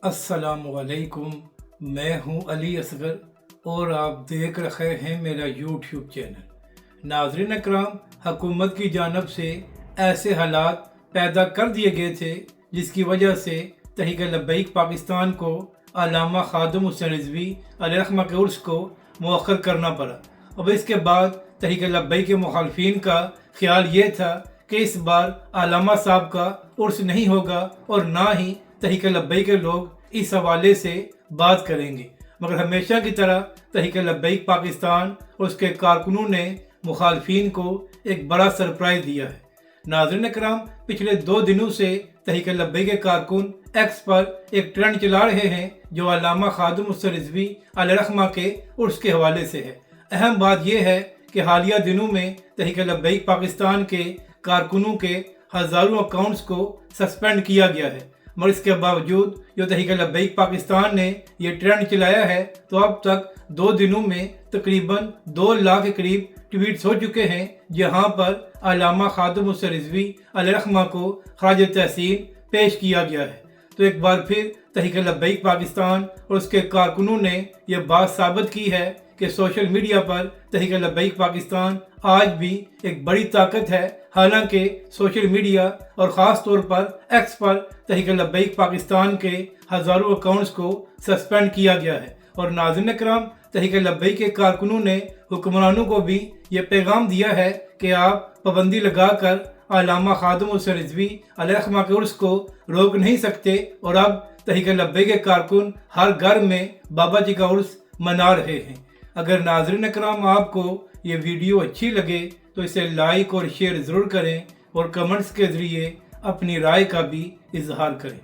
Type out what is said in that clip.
अस्सलामुअलैकुम। मैं हूं अली असगर और आप देख रहे हैं मेरा यूट्यूब चैनल। नाज़रीन अकराम, हुकूमत की जानिब से ऐसे हालात पैदा कर दिए गए थे जिसकी वजह से तहरीक लब्बैक पाकिस्तान को अल्लामा खादिम हुसैन रिजवी अलैहिर्रहमा के उर्स को मुअख्खर करना पड़ा। अब इसके बाद तहरीक लब्बैक के मुखालफिन का ख्याल ये था कि इस बार अल्लामा साहब का उर्स नहीं होगा और ना ही तहरीक लब्बैक के लोग इस हवाले से बात करेंगे। मगर हमेशा की तरह तहरीक लब्बैक पाकिस्तान और उसके कारकुनों ने मुखालफिन को एक बड़ा सरप्राइज़ दिया है। नाज़रीन इकराम, पिछले 2 दिनों से तहरीक लब्बैक के कारकुन एक्स पर एक ट्रेंड चला रहे हैं जो अल्लामा खादिम हुसैन रिजवी अलैहिर्रहमा के उर्स के हवाले से है। अहम बात यह है कि हालिया दिनों में तहरीक लब्बैक पाकिस्तान के कारकुनों के हज़ारों अकाउंट्स को सस्पेंड किया गया है। मगर इसके बावजूद जो तहरीक लब्बैक पाकिस्तान ने यह ट्रेंड चलाया है तो अब तक 2 दिनों में तकरीबन 2 लाख के करीब ट्वीट्स हो चुके हैं जहां पर अल्लामा खादिम हुसैन रिजवी अलैहिर्रहमा को खराज तहसीन पेश किया गया है। तो एक बार फिर तहरीक लब्बैक पाकिस्तान और उसके कारकुनों ने यह बात साबित की है कि सोशल मीडिया पर तहरीक लब्बैक पाकिस्तान आज भी एक बड़ी ताकत है। हालांकि सोशल मीडिया और ख़ास तौर पर एक्स पर तहरीक लब्बैक पाकिस्तान के हज़ारों अकाउंट्स को सस्पेंड किया गया है। और नाज़रीन इकराम, तहरीक लब्बैक के कारकुनों ने हुक्मरानों को भी ये पैगाम दिया है कि आप पाबंदी लगाकर अल्लामा खादिम हुसैन रिजवी अलैहिर्रहमा के उर्स को रोक नहीं सकते और अब तहरीक लब्बैक के कारकुन हर घर में बाबा जी का उर्स मना रहे हैं। अगर नाज़रीन इकराम आपको ये वीडियो अच्छी लगे तो इसे लाइक और शेयर ज़रूर करें और कमेंट्स के ज़रिए अपनी राय का भी इजहार करें।